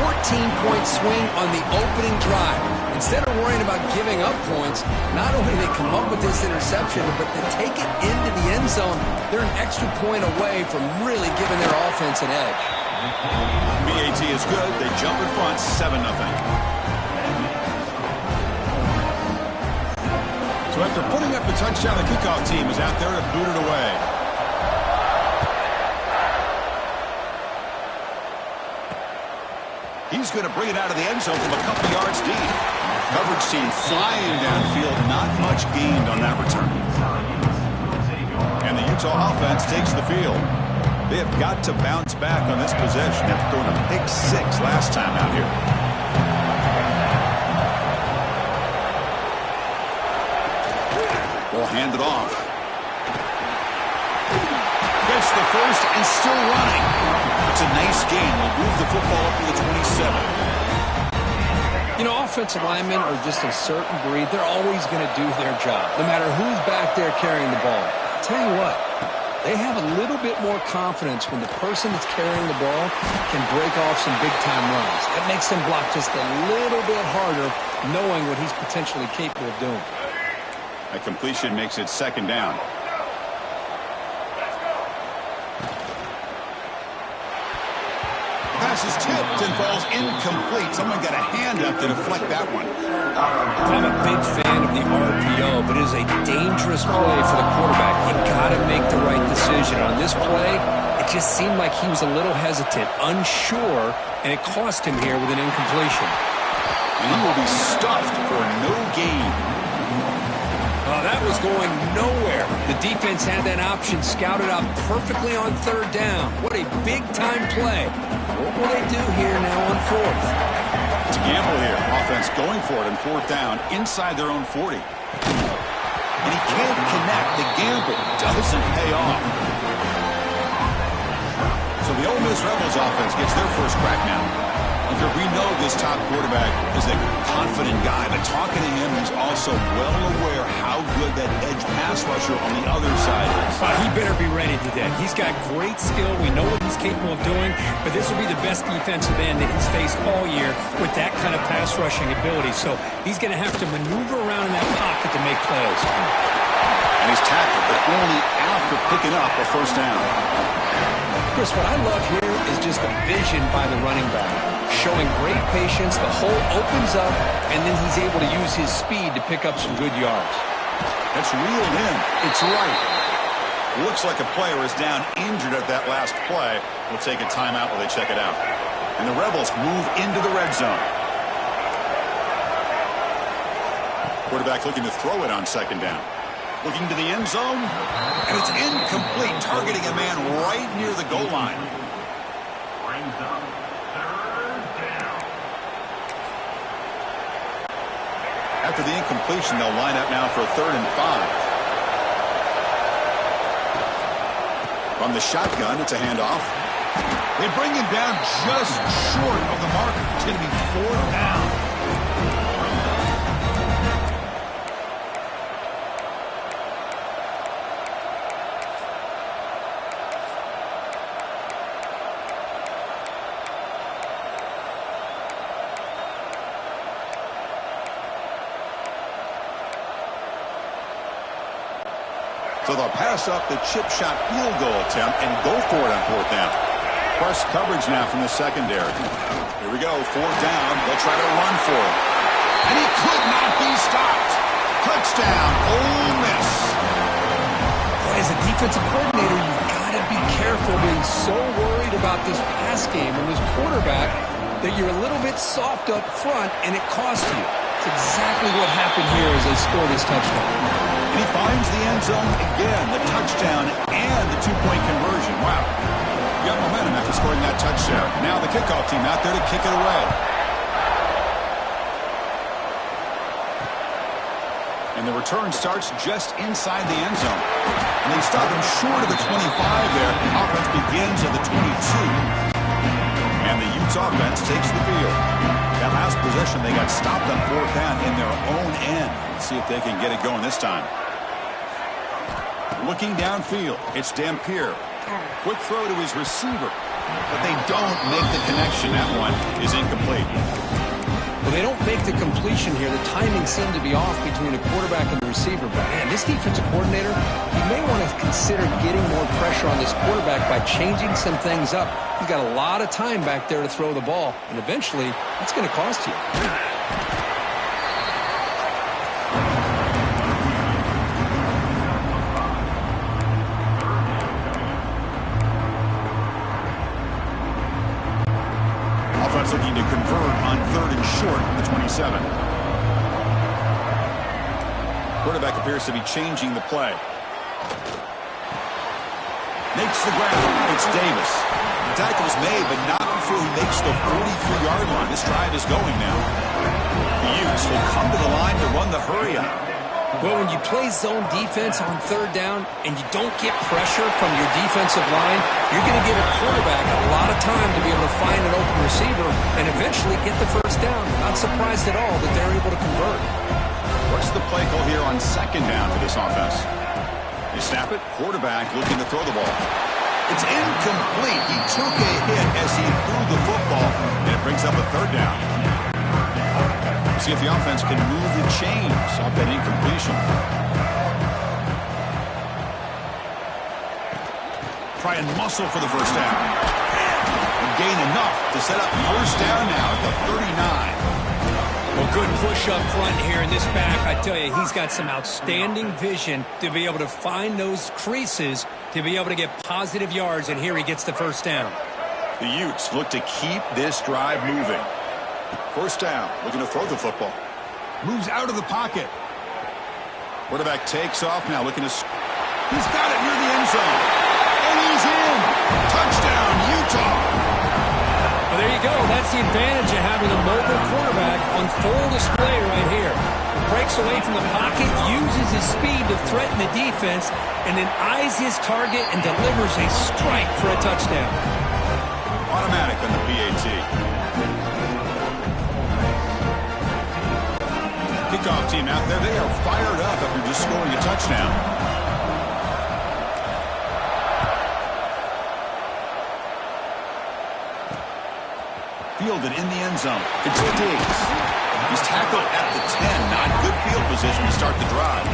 14-point swing on the opening drive. Instead of worrying about giving up points, not only do they come up with this interception, but to take it into the end zone, they're an extra point away from really giving their offense an edge. BAT is good. They jump in front 7-0. So after putting up the touchdown, the kickoff team is out there to boot it away. He's going to bring it out of the end zone from a couple yards deep. Coverage team flying downfield. Not much gained on that return. And the Utah offense takes the field. They have got to bounce back on this possession after throwing a pick 6 last time out here. Will hand it off. Gets the first and still running. It's a nice gain. Will move the football up to the 27. You know, offensive linemen are just a certain breed. They're always going to do their job, no matter who's back there carrying the ball. I'll tell you what, they have a little bit more confidence when the person that's carrying the ball can break off some big-time runs. That makes them block just a little bit harder, knowing what he's potentially capable of doing. A completion makes it 2nd down. Pass is tipped and falls incomplete. Someone got a hand up to deflect that one. I'm a big fan of the RPO, but it is a dangerous play for the quarterback. You got to make the right decision. On this play, it just seemed like he was a little hesitant, unsure, and it cost him here with an incompletion. And he will be stuffed for no gain. That was going nowhere. The defense had that option scouted out perfectly on 3rd down. What a big-time play. What will they do here now on 4th? It's a gamble here. Offense going for it on 4th down inside their own 40. And he can't connect. The gamble doesn't pay off. So the Ole Miss Rebels offense gets their first crack now. We know this top quarterback is a confident guy, but talking to him, he's also well aware how good that edge pass rusher on the other side is. He better be ready today. He's got great skill. We know what he's capable of doing, but this will be the best defensive end that he's faced all year with that kind of pass rushing ability. So he's going to have to maneuver around in that pocket to make plays. And he's tackled, but only after picking up a 1st down. Chris, what I love here is just the vision by the running back. Showing great patience, the hole opens up, and then he's able to use his speed to pick up some good yards. That's reeled in. It's right. Looks like a player is down injured at that last play. We'll take a timeout while they check it out. And the Rebels move into the red zone. Quarterback looking to throw it on 2nd down. Looking to the end zone, and it's incomplete, targeting a man right near the goal line. After the incompletion, they'll line up now for a 3rd and 5. From the shotgun, it's a handoff. They bring him down just short of the marker. It's going to be 4th down. So they'll pass up the chip shot field goal attempt and go for it on 4th down. Press coverage now from the secondary. Here we go, 4th down. They'll try to run for it. And he could not be stopped. Touchdown, Ole Miss. Boy, as a defensive coordinator, you've got to be careful being so worried about this pass game and this quarterback that you're a little bit soft up front and it costs you. It's exactly what happened here as they score this touchdown. And he finds the end zone again, the touchdown and the 2-point conversion. Wow. You got momentum after scoring that touchdown. Now the kickoff team out there to kick it away. And the return starts just inside the end zone. And they stop him short of the 25 there. The offense begins at the 22. And the Utes offense takes the field. That last possession, they got stopped on 4th down in their own end. Let's see if they can get it going this time. Looking downfield, it's Dampier. Quick throw to his receiver. but they don't make the connection. That one is incomplete. Well, they don't make the completion here. The timing seemed to be off between the quarterback and the receiver. But, man, this defensive coordinator, he may want to consider getting more pressure on this quarterback by changing some things up. He's got a lot of time back there to throw the ball, and eventually that's going to cost you. Looking to convert on 3rd and short from the 27. Quarterback appears to be changing the play. Makes the grab. It's Davis. The tackle is made, but not before he makes the 43-yard line. This drive is going now. The Utes will come to the line to run the hurry up. Well, when you play zone defense on 3rd down and you don't get pressure from your defensive line, you're going to give a quarterback a lot of time to be able to find an open receiver and eventually get the 1st down. Not surprised at all that they're able to convert. What's the play call here on 2nd down for this offense? They snap it. Quarterback looking to throw the ball. It's incomplete. He took a hit as he threw the football, and it brings up a 3rd down. See if the offense can move the chains off that incompletion. Try and muscle for the 1st down. And gain enough to set up 1st down now at the 39. Well, good push up front here in this back. I tell you, he's got some outstanding vision to be able to find those creases, to be able to get positive yards, and here he gets the 1st down. The Utes look to keep this drive moving. 1st down, looking to throw the football. Moves out of the pocket. Quarterback takes off now, looking to... He's got it near the end zone. And he's in. Touchdown, Utah. Well, there you go. That's the advantage of having a mobile quarterback on full display right here. Breaks away from the pocket, uses his speed to threaten the defense, and then eyes his target and delivers a strike for a touchdown. Automatic on the PAT. Kickoff team out there, they are fired up after just scoring a touchdown. Fielded in the end zone. It's Diggs. He's tackled at the 10. Not good field position to start the drive.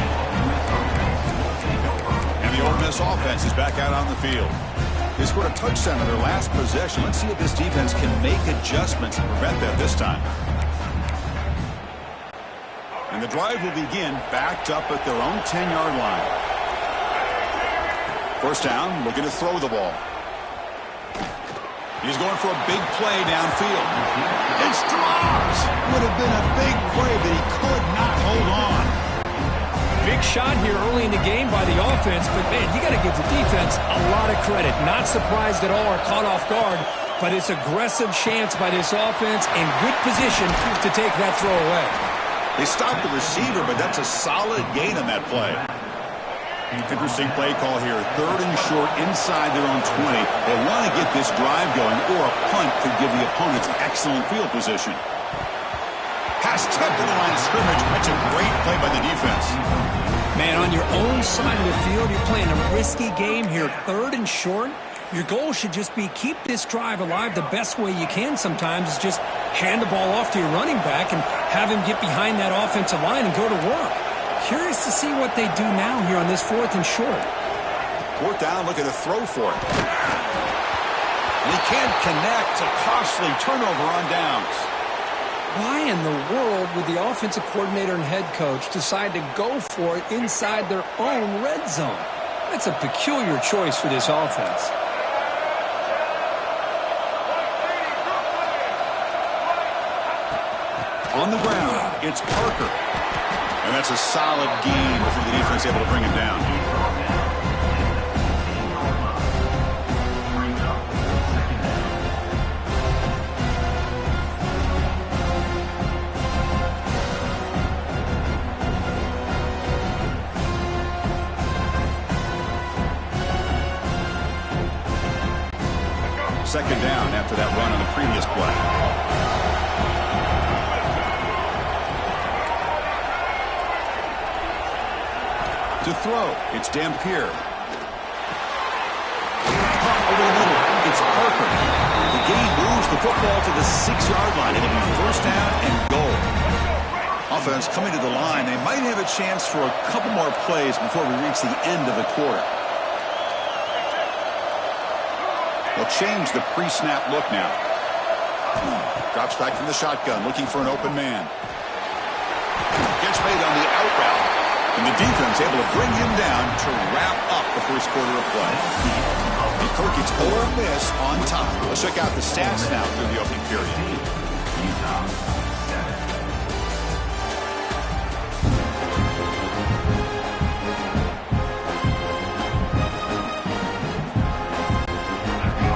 And the Ole Miss offense is back out on the field. They scored a touchdown in their last possession. Let's see if this defense can make adjustments and prevent that this time. And the drive will begin backed up at their own 10-yard line. 1st down, looking to throw the ball. He's going for a big play downfield. It's dropped. Would have been a big play, but he could not hold on. Big shot here early in the game by the offense, but, man, you got to give the defense a lot of credit. Not surprised at all or caught off guard, but it's aggressive chance by this offense and good position to take that throw away. They stopped the receiver, but that's a solid gain on that play. Interesting play call here. 3rd and short inside their own 20. They want to get this drive going, or a punt could give the opponents excellent field position. Pass tipped to the line of scrimmage. That's a great play by the defense. Man, on your own side of the field, you're playing a risky game here. 3rd and short. Your goal should just be keep this drive alive the best way you can sometimes is just hand the ball off to your running back and have him get behind that offensive line and go to work. Curious to see what they do now here on this 4th and short. 4th down, looking to throw for it. And he can't connect. A costly turnover on downs. Why in the world would the offensive coordinator and head coach decide to go for it inside their own red zone? That's a peculiar choice for this offense. On the ground, it's Parker. And that's a solid gain before the defense able to bring him down. Second down after that run on the previous play. To throw, it's Dampier. Over the middle, it's It's Parker. The gain moves the football to the 6-yard line. It'll be first down and goal. Offense coming to the line. They might have a chance for a couple more plays before we reach the end of the quarter. They'll change the pre-snap look now. Drops back from the shotgun, looking for an open man. Gets made on the out route. And the defense able to bring him down to wrap up the first quarter of play. And Kirk gets Ole Miss on top. Let's check out the stats now through the opening period.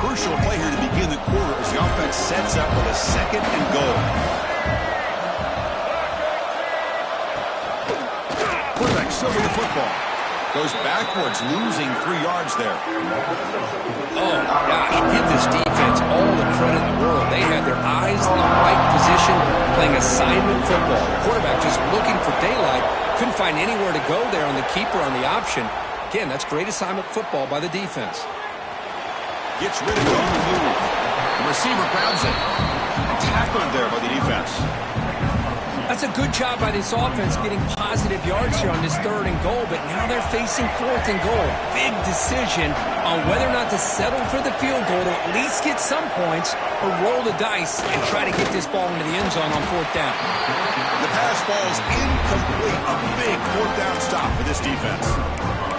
Crucial play here to begin the quarter as the offense sets up with a 2nd and goal. Quarterback still with the football. Goes backwards, losing 3 yards there. Oh, gosh, give this defense all the credit in the world. They had their eyes in the right position, playing assignment football. The quarterback just looking for daylight. Couldn't find anywhere to go there on the keeper on the option. Again, that's great assignment football by the defense. Gets rid of it on the move. The receiver grabs it. Tackled there by the defense. That's a good job by this offense getting positive yards here on this 3rd and goal, but now they're facing 4th and goal. Big decision on whether or not to settle for the field goal to at least get some points or roll the dice and try to get this ball into the end zone on 4th down. The pass falls incomplete. A big 4th down stop for this defense.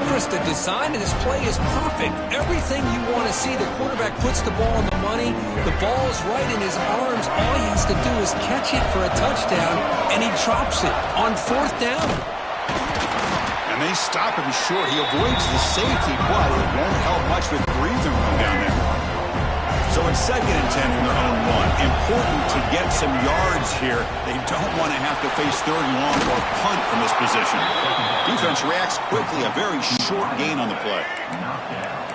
Chris, the design of this play is perfect. Everything you want to see. The quarterback puts the ball on the money. The ball is right in his arms. All he has to do is catch it for a touchdown, and he drops it on 4th down. And they stop him short. He avoids the safety, but it won't help much with breathing room down there. So it's 2nd and 10 from their own 1. Important to get some yards here. They don't want to have to face 3rd and long or punt from this position. Defense reacts quickly. A very short gain on the play.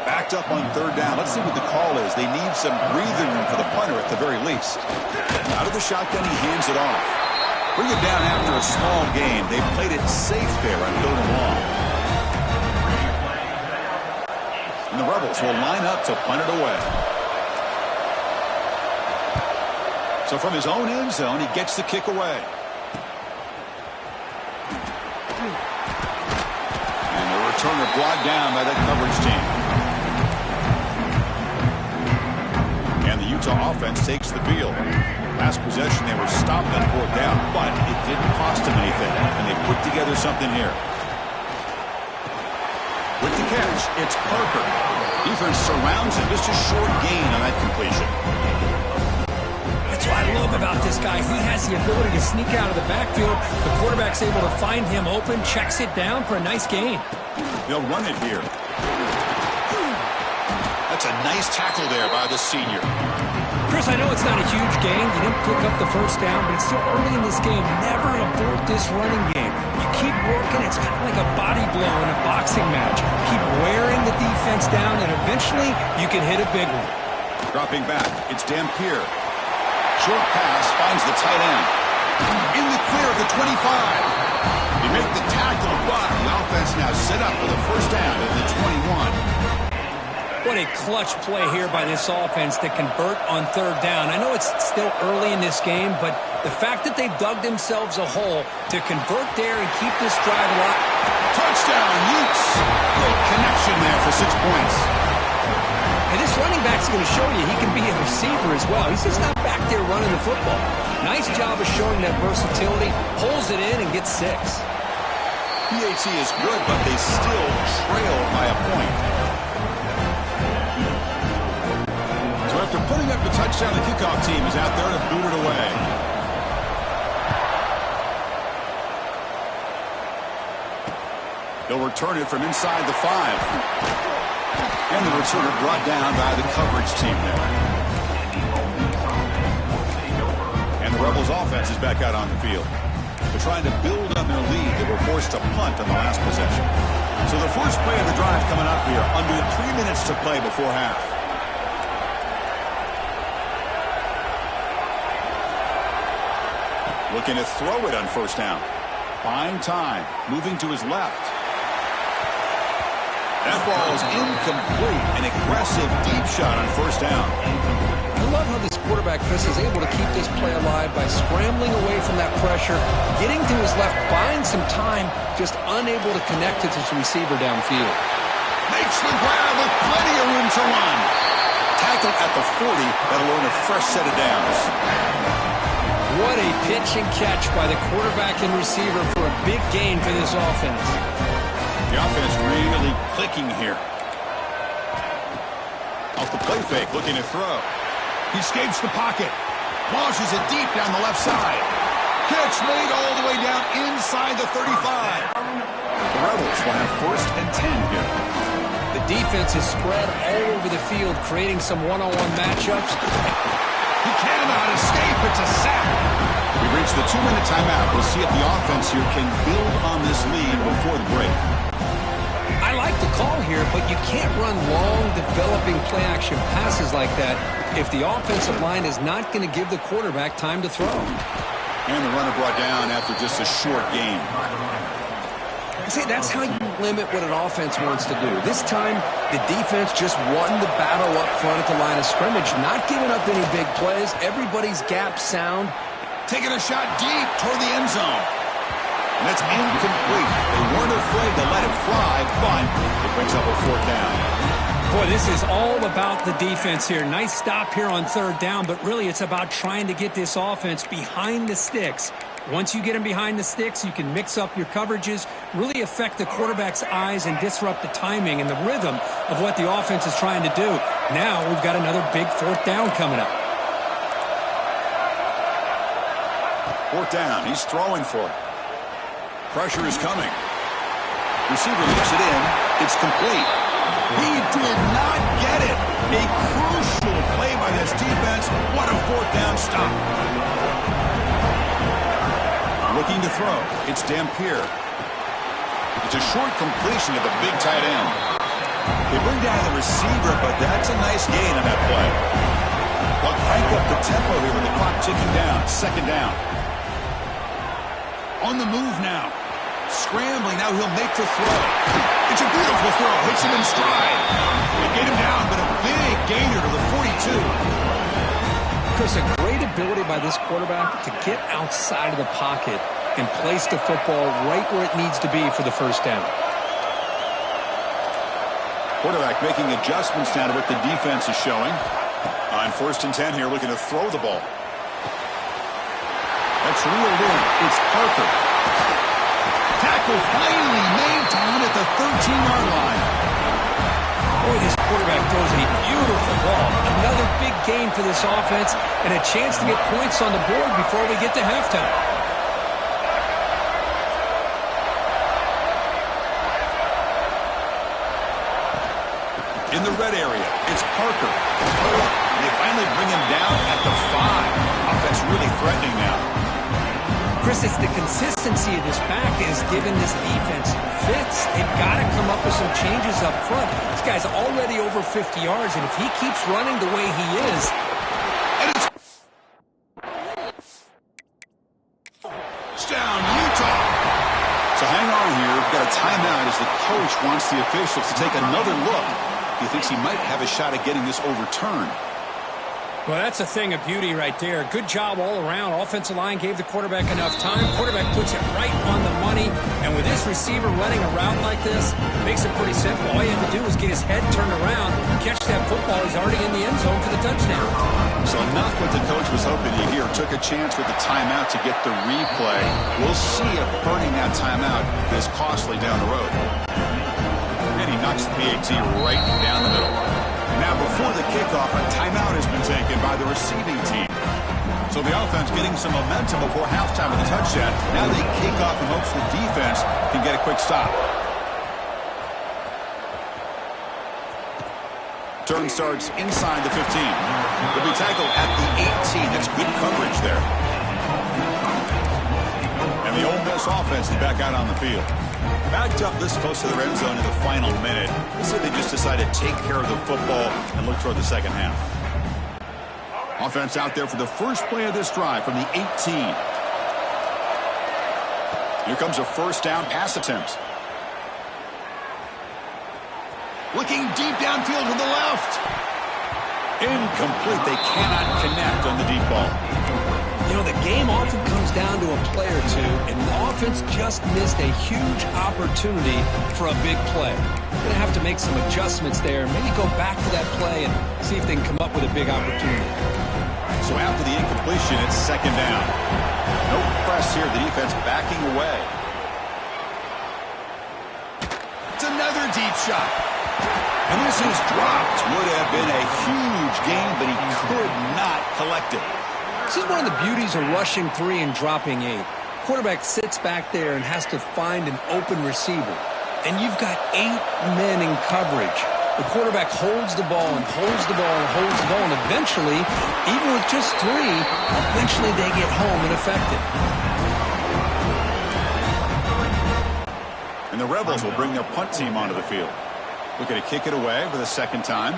Backed up on 3rd down. Let's see what the call is. They need some breathing room for the punter at the very least. Out of the shotgun, he hands it off. Bring it down after a small gain. They played it safe there on 3rd and long. And the Rebels will line up to punt it away. So from his own end zone, he gets the kick away. And the returner brought down by that coverage team. And the Utah offense takes the field. Last possession, they were stopped on 4th down, but it didn't cost them anything. And they put together something here. With the catch, it's Parker. Defense surrounds him. Just a short gain on that completion. That's what I love about this guy. He has the ability to sneak out of the backfield. The quarterback's able to find him open, checks it down for a nice gain. They'll run it here. That's a nice tackle there by the senior. Chris, I know it's not a huge gain. You didn't pick up the 1st down, but it's still early in this game. Never abort this running game. You keep working. It's kind of like a body blow in a boxing match. Keep wearing the defense down, and eventually you can hit a big one. Dropping back, it's Dampier. Short pass finds the tight end. In the clear of the 25. They make the tackle, but the offense now set up with a 1st down at the 21. What a clutch play here by this offense to convert on 3rd down. I know it's still early in this game, but the fact that they've dug themselves a hole to convert there and keep this drive alive. Touchdown, Utes. Great connection there for 6 points. And this running back's going to show you he can be a receiver as well. He's just not back there running the football. Nice job of showing that versatility. Pulls it in and gets 6. PAT is good, but they still trail by a point. So after putting up the touchdown, the kickoff team is out there to boot it away. They'll return it from inside the 5. And the returner brought down by the coverage team there. And the Rebels offense is back out on the field. They're trying to build on their lead. They were forced to punt on the last possession. So the first play of the drive coming up here. Under 3 minutes to play before half. Looking to throw it on 1st down. Buying time. Moving to his left. That ball is incomplete. An aggressive deep shot on first down. I love how this quarterback, Chris, is able to keep this play alive by scrambling away from that pressure, getting to his left, buying some time, just unable to connect it to his receiver downfield. Makes the grab with plenty of room to run. Tackle at the 40. That'll earn a fresh set of downs. What a pitch and catch by the quarterback and receiver for a big gain for this offense. The offense really clicking here. Off the play fake, looking to throw. He escapes the pocket. Launches it deep down the left side. Catch made all the way down inside the 35. The Rebels will have 1st and 10 here. The defense is spread all over the field, creating some one-on-one matchups. He cannot escape. It's a sack. We've reached the 2-minute timeout. We'll see if the offense here can build on this lead before the break. I like the call here, but you can't run long, developing play-action passes like that if the offensive line is not going to give the quarterback time to throw. And the runner brought down after just a short game. See, that's how you limit what an offense wants to do. This time, the defense just won the battle up front at the line of scrimmage, not giving up any big plays. Everybody's gap sound. Taking a shot deep toward the end zone. And that's incomplete. They weren't afraid to let it fly, but it brings up a 4th down. Boy, this is all about the defense here. Nice stop here on 3rd down, but really it's about trying to get this offense behind the sticks. Once you get them behind the sticks, you can mix up your coverages, really affect the quarterback's eyes and disrupt the timing and the rhythm of what the offense is trying to do. Now we've got another big 4th down coming up. 4th down. He's throwing for it. Pressure is coming. Receiver looks it in. It's complete. He did not get it. A crucial play by this defense. What a 4th down stop. Looking to throw. It's Dampier. It's a short completion to the big tight end. They bring down the receiver, but that's a nice gain on that play. They'll crank up the tempo here with the clock ticking down. 2nd down. On the move now. Scrambling. Now he'll make the throw. It's a beautiful throw. Hits him in stride. They get him down, but a big gainer to the 42. Chris, a great ability by this quarterback to get outside of the pocket and place the football right where it needs to be for the 1st down. Quarterback making adjustments now to what the defense is showing. On 1st and 10 here, looking to throw the ball. That's reeled in. It's Parker. Tackle finally maintained at the 13-yard line. Boy, this quarterback throws a beautiful ball. Another big gain for this offense and a chance to get points on the board before we get to halftime. In the red area, it's Parker. They finally bring him down at the 5. Offense really threatening now. Chris, it's the consistency of this back that has given this defense fits. They've got to come up with some changes up front. This guy's already over 50 yards, and if he keeps running the way he is... It's down, Utah. So hang on here. We've got a timeout as the coach wants the officials to take another look. He thinks he might have a shot at getting this overturned. Well, that's a thing of beauty right there. Good job all around. Offensive line gave the quarterback enough time. Quarterback puts it right on the money. And with this receiver running around like this, it makes it pretty simple. All you have to do is get his head turned around, catch that football. He's already in the end zone for the touchdown. So not what the coach was hoping to hear. Took a chance with the timeout to get the replay. We'll see if burning that timeout is costly down the road. And he knocks the PAT right down the middle. Now, before the kickoff, a timeout has been taken by the receiving team. So the offense getting some momentum before halftime with a touchdown. Now they kick off in hopes the defense can get a quick stop. Turn starts inside the 15. He'll be tackled at the 18. That's good coverage there. And the Ole Miss offense is back out on the field. Backed up this close to the red zone in the final minute. They said they just decided to take care of the football and look toward the second half. Offense out there for the first play of this drive from the 18. Here comes a 1st down pass attempt. Looking deep downfield to the left. Incomplete. They cannot connect on the deep ball. You know, the game often comes down to a play or two, and the offense just missed a huge opportunity for a big play. They're going to have to make some adjustments there, maybe go back to that play and see if they can come up with a big opportunity. So after the incompletion, it's second down. No press here. The defense backing away. It's another deep shot. And this is dropped. Would have been a huge gain, but he could not collect it. This is one of the beauties of rushing 3 and dropping 8. Quarterback sits back there and has to find an open receiver. And you've got 8 men in coverage. The quarterback holds the ball and holds the ball and holds the ball, and eventually, even with just 3, eventually they get home and effective. And the Rebels will bring their punt team onto the field. Looking to kick it away for the second time.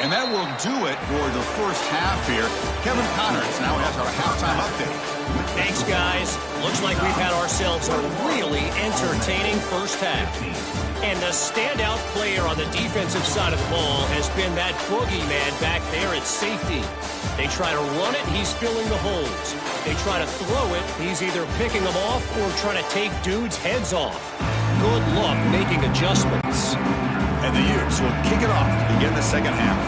And that will do it for the first half here. Kevin Connors now has our halftime update. Thanks, guys. Looks like we've had ourselves a really entertaining first half. And the standout player on the defensive side of the ball has been that boogeyman back there at safety. They try to run it, he's filling the holes. They try to throw it, he's either picking them off or trying to take dudes' heads off. Good luck making adjustments. And the Utes will kick it off to begin the second half.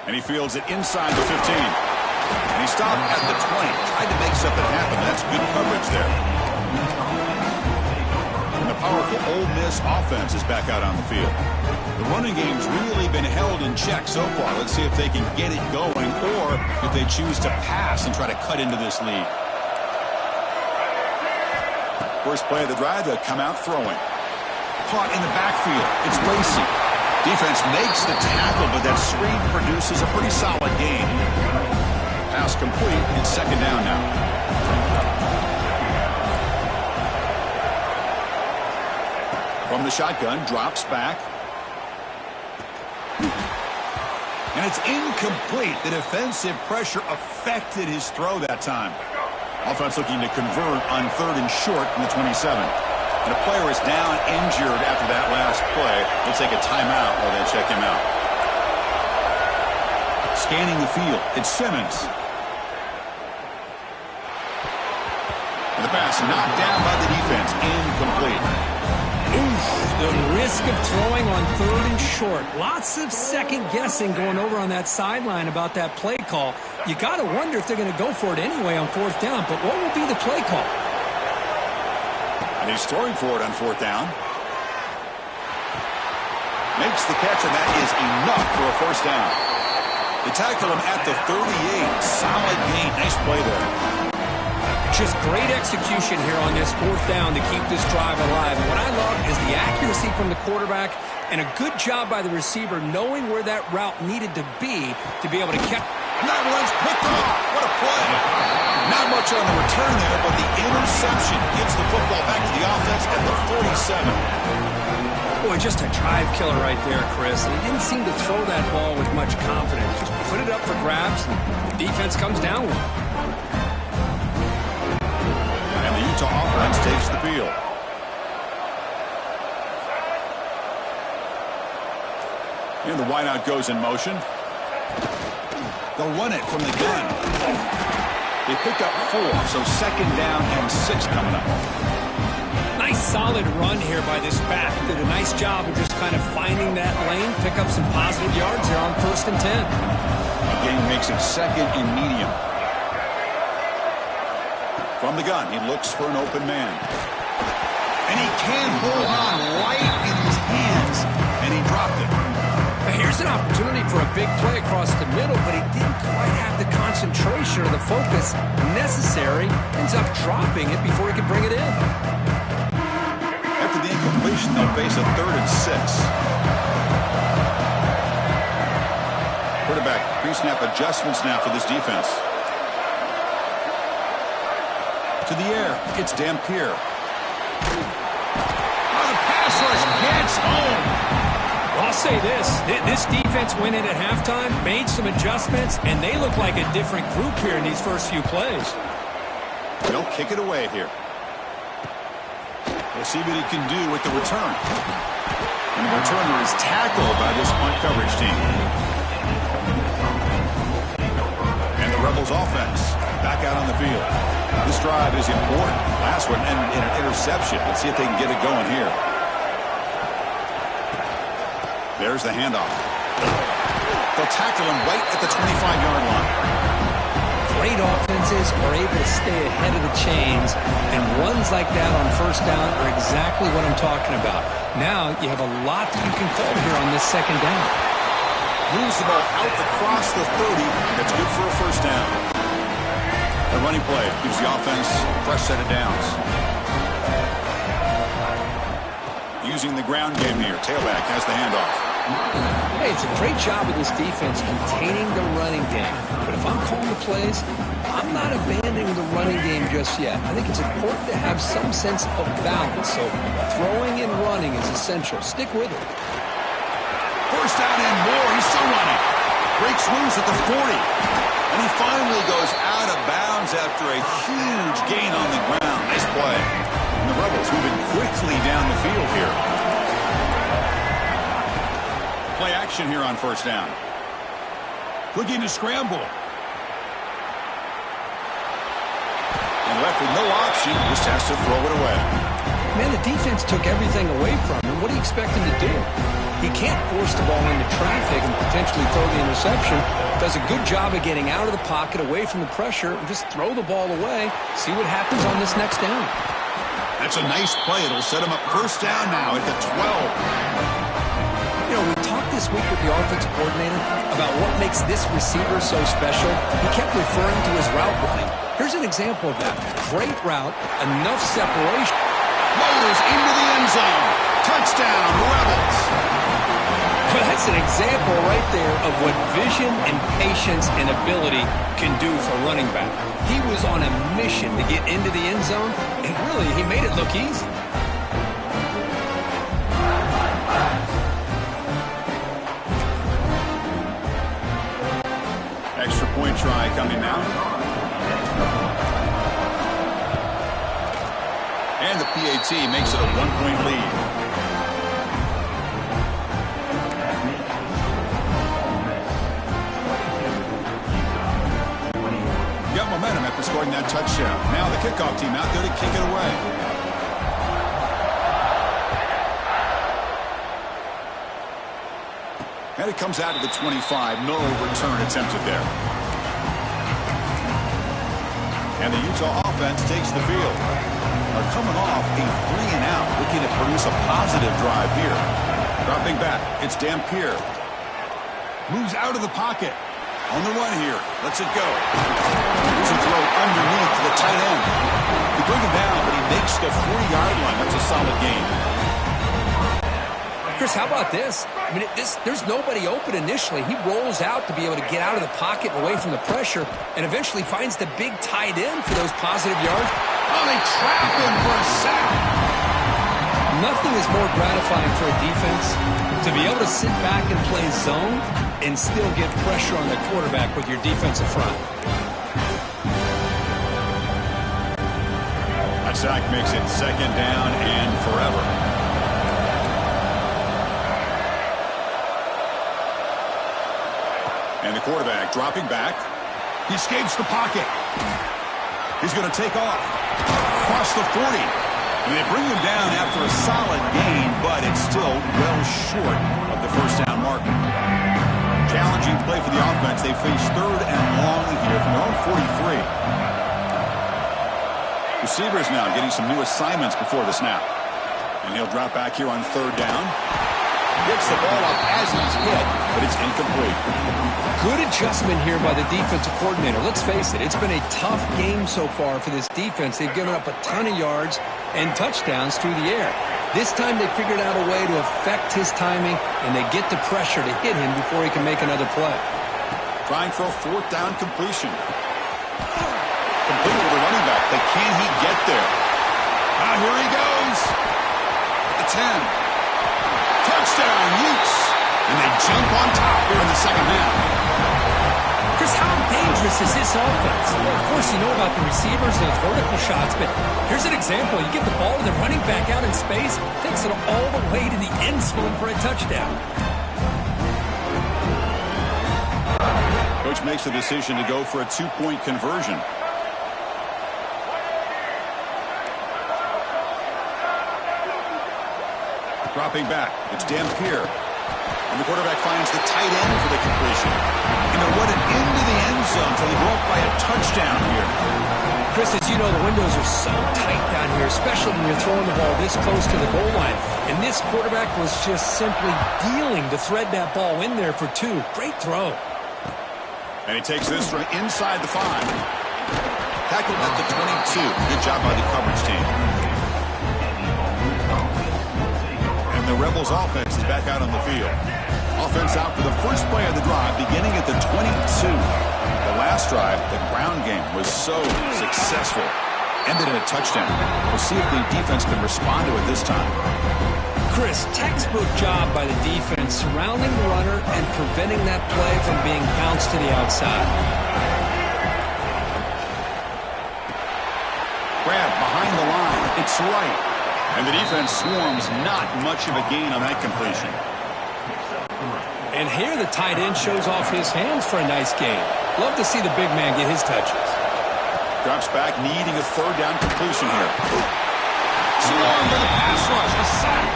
And he fields it inside the 15. And he stopped at the 20. Tried to make something happen. That's good coverage there. And the powerful Ole Miss offense is back out on the field. The running game's really been held in check so far. Let's see if they can get it going or if they choose to pass and try to cut into this lead. First play of the drive, they'll come out throwing. Caught in the backfield. It's Lacey. Defense makes the tackle, but that screen produces a pretty solid gain. Pass complete. It's second down now. From the shotgun, drops back. And it's incomplete. The defensive pressure affected his throw that time. Offense looking to convert on 3rd and short from the 27. And a player is down injured after that last play. They'll take a timeout while they check him out. Scanning the field, it's Simmons. And the pass knocked down by the defense, incomplete. Oof, the risk of throwing on 3rd and short. Lots of second guessing going over on that sideline about that play call. You got to wonder if they're going to go for it anyway on 4th down, but what will be the play call? And he's throwing for it on 4th down. Makes the catch, and that is enough for a first down. They tackle him at the 38. Solid gain. Nice play there. Just great execution here on this 4th down to keep this drive alive. And what I love is the accuracy from the quarterback and a good job by the receiver knowing where that route needed to be able to catch. And that one's picked off. What a play. Not much on the return there, but the interception gives the football back to the offense at the 47. Boy, just a drive killer right there, Chris. And he didn't seem to throw that ball with much confidence. Just put it up for grabs, and the defense comes down with it. And the Utah offense takes the field. And the wideout goes in motion. They'll run it from the gun. They pick up 4, so second down and 6 coming up. Nice solid run here by this back. Did a nice job of just kind of finding that lane, pick up some positive yards here on 1st and 10. The game makes it second and medium. From the gun, he looks for an open man. And he can hold on right in his hands. And he dropped it. Here's an opportunity for a big play across the middle, but he didn't quite have the concentration or the focus necessary. Ends up dropping it before he could bring it in. After the incompletion, they'll face a 3rd and 6. Quarterback pre-snap adjustments now for this defense. To the air, it's Dampier. Oh, the pass rush gets home. Well, I'll say this defense went in at halftime, made some adjustments, and they look like a different group here in these first few plays. They'll kick it away here. We'll see what he can do with the return. And the returner is tackled by this punt coverage team. And the Rebels offense back out on the field. This drive is important. Last one ended in an interception. Let's see if they can get it going here. There's the handoff. They'll tackle him right at the 25-yard line. Great offenses are able to stay ahead of the chains, and runs like that on first down are exactly what I'm talking about. Now you have a lot that you can call here on this second down. Moves the ball out across the 30, and it's good for a first down. A running play gives the offense a fresh set of downs. Using the ground game here. Tailback has the handoff. Hey, it's a great job of this defense containing the running game. But if I'm calling the plays, I'm not abandoning the running game just yet. I think it's important to have some sense of balance. So throwing and running is essential. Stick with it. First down and more. He's still running. Breaks loose at the 40. And he finally goes out of bounds after a huge gain on the ground. Nice play. And the Rebels moving quickly down the field here. Play action here on first down. Looking to scramble. And left with no option, just has to throw it away. Man, the defense took everything away from him. What do you expect him to do? He can't force the ball into traffic and potentially throw the interception. Does a good job of getting out of the pocket, away from the pressure, and just throw the ball away. See what happens on this next down. That's a nice play. It'll set him up first down now at the 12. You know, we talked this week with the offensive coordinator about what makes this receiver so special. He kept referring to his route running. Here's an example of that. Great route, enough separation. Motors into the end zone. Touchdown, Rebels. Well, that's an example right there of what vision and patience and ability can do for running back. He was on a mission to get into the end zone, and really, he made it look easy. Extra point try coming now. And the PAT makes it a 1-point lead. Got momentum after scoring that touchdown. Now the kickoff team out there to kick it away. And it comes out to the 25. No return attempted there. And the Utah offense takes the field. Are coming off a 3-and-out, looking to produce a positive drive here. Dropping back, it's Dampier. Moves out of the pocket. On the run here, lets it go. Here's a throw underneath to the tight end. They bring him down, but he makes the 40-yard line. That's a solid gain. Chris, how about this? I mean, there's nobody open initially. He rolls out to be able to get out of the pocket and away from the pressure, and eventually finds the big tight end for those positive yards. Oh, they trap him for a sack. Nothing is more gratifying for a defense to be able to sit back and play zone and still get pressure on the quarterback with your defensive front. That sack makes it second down and forever. And the quarterback dropping back. He escapes the pocket. He's going to take off. Across the 40. And they bring him down after a solid gain, but it's still well short of the first down marker. Challenging play for the offense. They face third and long here from their own 43. Receivers now getting some new assignments before the snap. And he'll drop back here on third down. Gets the ball up as he's hit, but it's incomplete. Good adjustment here by the defensive coordinator. Let's face it, it's been a tough game so far for this defense. They've given up a ton of yards and touchdowns through the air. This time they figured out a way to affect his timing, and they get the pressure to hit him before he can make another play. Trying for a fourth down completion. Completed with the running back, but can he get there? Here he goes. At the 10. Touchdown, Utes. And they jump on top here in the second half. Chris, how dangerous is this offense? Well, of course, you know about the receivers, those vertical shots, but here's an example. You get the ball to the running back out in space, takes it all the way to the end zone for a touchdown. Coach makes the decision to go for a two-point conversion. Dropping back, it's Dampier. And the quarterback finds the tight end for the completion. And they'll run it into the end zone until they go up by a touchdown here. Chris, as you know, the windows are so tight down here, especially when you're throwing the ball this close to the goal line. And this quarterback was just simply dealing to thread that ball in there for two. Great throw. And he takes this from inside the 5. Tackled at the 22. Good job by the coverage team. And the Rebels offense is back out on the field. Offense out for the first play of the drive, beginning at the 22. The last drive, the ground game was so successful. Ended in a touchdown. We'll see if the defense can respond to it this time. Chris, textbook job by the defense, surrounding the runner and preventing that play from being bounced to the outside. Grab behind the line. It's right. And the defense swarms, not much of a gain on that completion. And here the tight end shows off his hands for a nice gain. Love to see the big man get his touches. Drops back, needing a third down completion here. So long for the pass rush. A sack.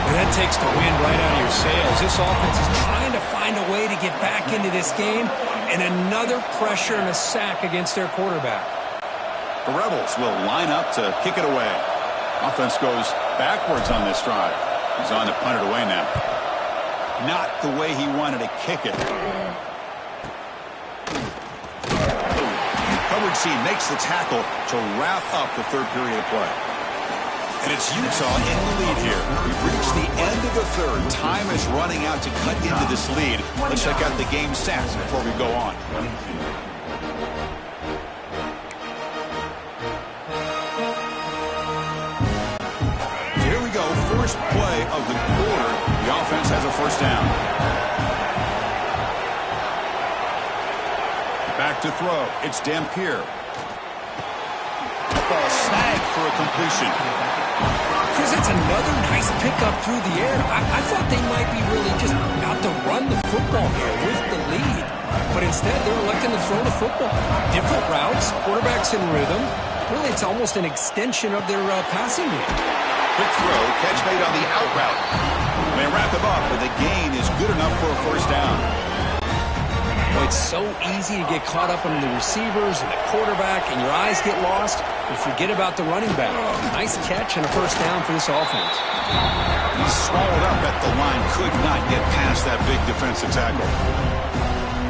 And that takes the wind right out of your sails. This offense is trying to find a way to get back into this game. And another pressure and a sack against their quarterback. The Rebels will line up to kick it away. Offense goes backwards on this drive. He's on to punt it away now. Not the way he wanted to kick it. Coverage team makes the tackle to wrap up the third period of play. And it's Utah in the lead here. We've reached the end of the third. Time is running out to cut into this lead. Let's check out the game stats before we go on. Here we go. First play of the quarter. The offense has a first down. Back to throw. It's Dampier. Ball snagged for a completion. Chris, that's another nice pickup through the air. I thought they might be really just out to run the football here with the lead. But instead, they're electing to throw the football. Different routes, quarterbacks in rhythm. Really, it's almost an extension of their passing game. Quick throw, catch made on the out route. They wrap him up, but the gain is good enough for a first down. Well, it's so easy to get caught up in the receivers and the quarterback, and your eyes get lost, and forget about the running back. Nice catch and a first down for this offense. He's swallowed up at the line, could not get past that big defensive tackle.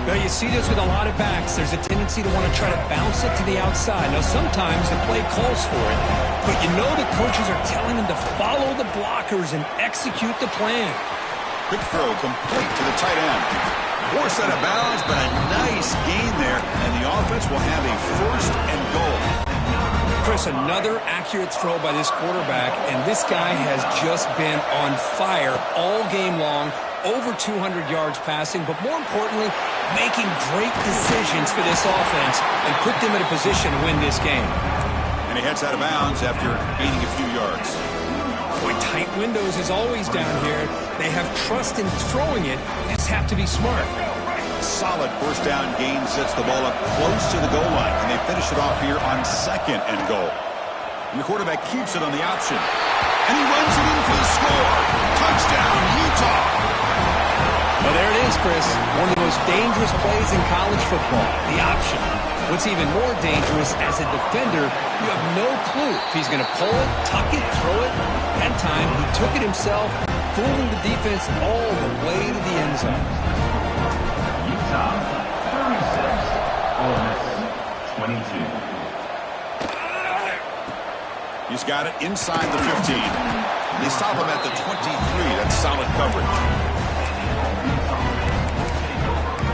Well, you see this with a lot of backs. There's a tendency to want to try to bounce it to the outside. Now, sometimes the play calls for it, but you know the coaches are telling them to follow the blockers and execute the plan. Quick throw, complete to the tight end. Forced out of bounds, but a nice gain there, and the offense will have a first and goal. Chris, another accurate throw by this quarterback, and this guy has just been on fire all game long. Over 200 yards passing, but more importantly, making great decisions for this offense and put them in a position to win this game. And he heads out of bounds after gaining a few yards. Boy, tight windows is always down here. They have trust in throwing it. They just have to be smart. Solid first down gain sets the ball up close to the goal line, and they finish it off here on second and goal. And the quarterback keeps it on the option. And he runs it in for the score. Touchdown, Utah! Well, there it is, Chris. One of the most dangerous plays in college football, the option. What's even more dangerous, as a defender, you have no clue if he's going to pull it, tuck it, throw it. That time, he took it himself, fooling the defense all the way to the end zone. Utah, 36, Ole Miss, 22. He's got it inside the 15. They stop him at the 23. That's solid coverage.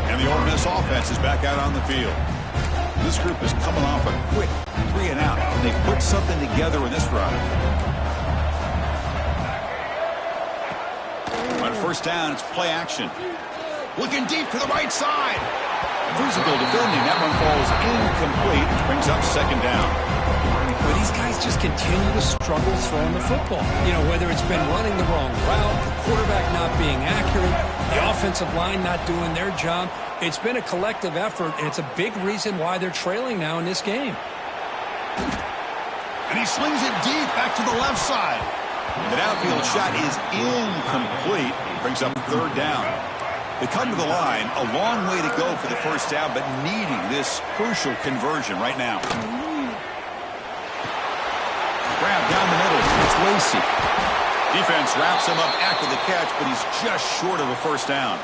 And the Ole Miss offense is back out on the field. This group is coming off a quick 3 and out. And they put something together in this drive. On first down, it's play action. Looking deep to the right side. Physical defending. That one falls incomplete. Brings up second down. Well, these guys just continue to struggle throwing the football. You know, whether it's been running the wrong route, the quarterback not being accurate, the offensive line not doing their job. It's been a collective effort, and it's a big reason why they're trailing now in this game. And he slings it deep back to the left side. The downfield shot is incomplete. Brings up third down. They come to the line, a long way to go for the first down, but needing this crucial conversion right now. Grab down the middle. It's Lacey. Defense wraps him up after the catch, but he's just short of a first down.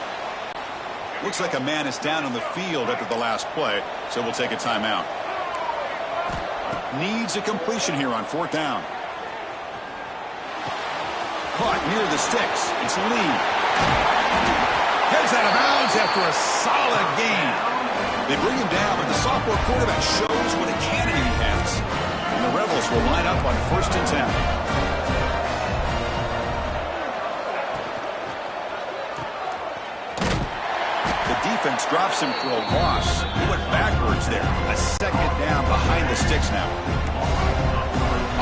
Looks like a man is down on the field after the last play, so we'll take a timeout. Needs a completion here on fourth down. Caught near the sticks. It's Lee. Gets out of bounds after a solid gain. They bring him down, but the sophomore quarterback shows what a cannon he has. And the Rebels will line up on 1st and 10. The defense drops him for a loss. He went backwards there. A second down behind the sticks now.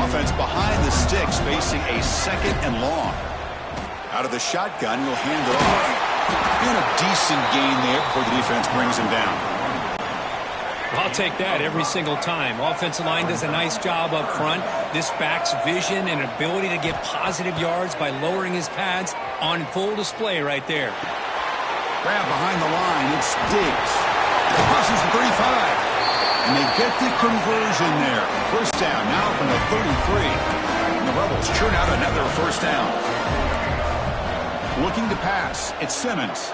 Offense behind the sticks facing a second and long. Out of the shotgun, he'll hand it off. Doing a decent gain there before the defense brings him down. I'll take that every single time. Offensive line does a nice job up front. This back's vision and ability to get positive yards by lowering his pads on full display right there. Grab behind the line. It's Diggs. Crosses the 35. And they get the conversion there. First down now from the 33. And the Rebels churn out another first down. Looking to pass. It's Simmons.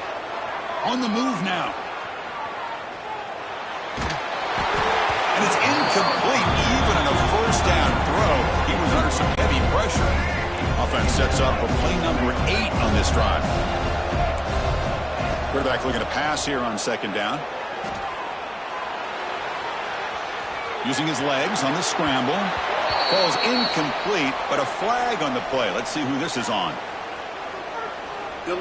On the move now. And it's incomplete. Even on a first down throw, he was under some heavy pressure. Offense sets up for play number 8 on this drive. Quarterback looking to pass here on second down. Using his legs on the scramble. Falls incomplete, but a flag on the play. Let's see who this is on. You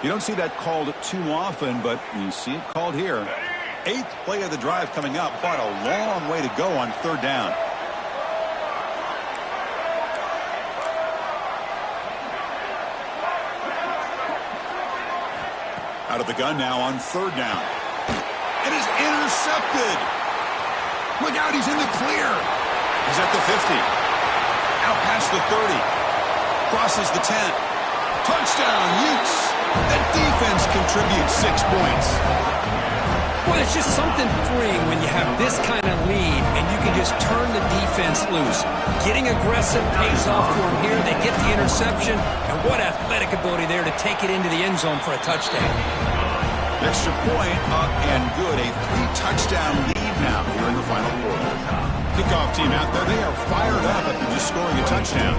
don't see that called too often, but you see it called here. 8th play of the drive coming up, but a long way to go on third down. Out of the gun now on third down. It is intercepted. Look out, he's in the clear. He's at the 50. Out past the 30. Crosses the 10. Touchdown, Utes. The defense contributes 6 points. Well, it's just something freeing when you have this kind of lead and you can just turn the defense loose. Getting aggressive pays off for them here. They get the interception, and what athletic ability there to take it into the end zone for a touchdown. Extra point up and good. A 3-touchdown lead now here in the final quarter. Kickoff team out there. They are fired up after just scoring a touchdown.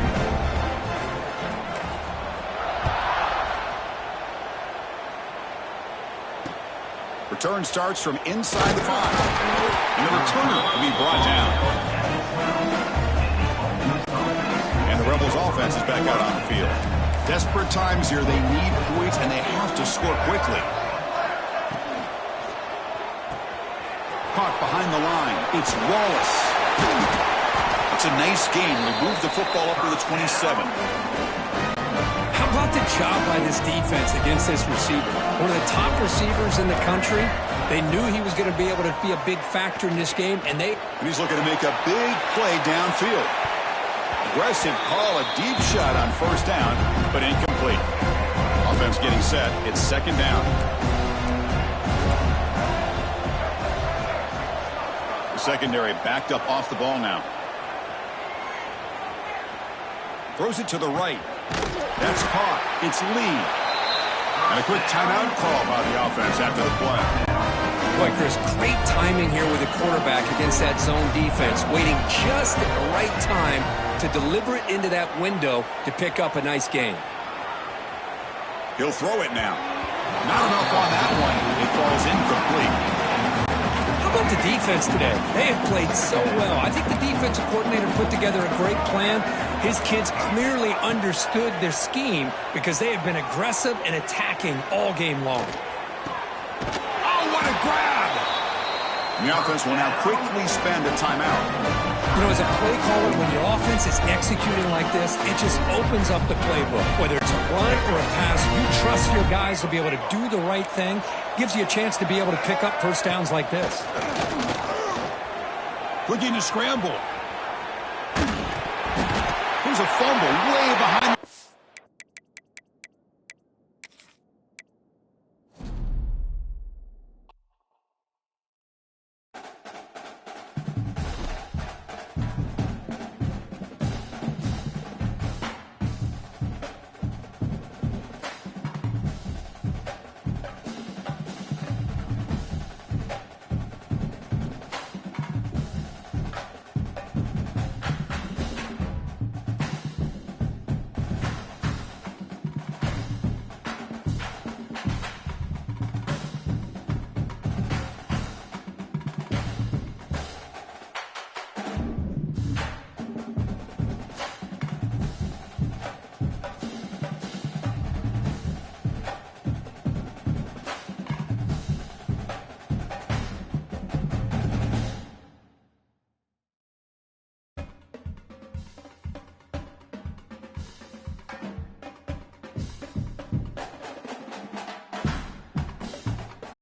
Return starts from inside the 5. And the returner will be brought down. And the Rebels offense is back out on the field. Desperate times here. They need points, and they have to score quickly. Caught behind the line. It's Wallace. It's a nice gain. We move the football up to the 27. How about the job by this defense against this receiver? One of the top receivers in the country. They knew he was going to be able to be a big factor in this game, and he's looking to make a big play downfield. Aggressive call, a deep shot on first down, but incomplete. Offense getting set. It's second down. The secondary backed up off the ball now. Throws it to the right. That's caught. It's Lee. And a quick timeout call by the offense after the play. Boy, Chris, great timing here with the quarterback against that zone defense, waiting just at the right time to deliver it into that window to pick up a nice gain. He'll throw it now. Not enough on that one. It falls incomplete. How about about the defense today? They have played so well. I think the defensive coordinator put together a great plan. His kids clearly understood their scheme because they have been aggressive and attacking all game long. Oh, what a grab! The offense will now quickly spend a timeout. You know, as a play caller, when your offense is executing like this, it just opens up the playbook. Whether it's a run or a pass, you trust your guys to be able to do the right thing. Gives you a chance to be able to pick up first downs like this. Looking to scramble. Here's a fumble way behind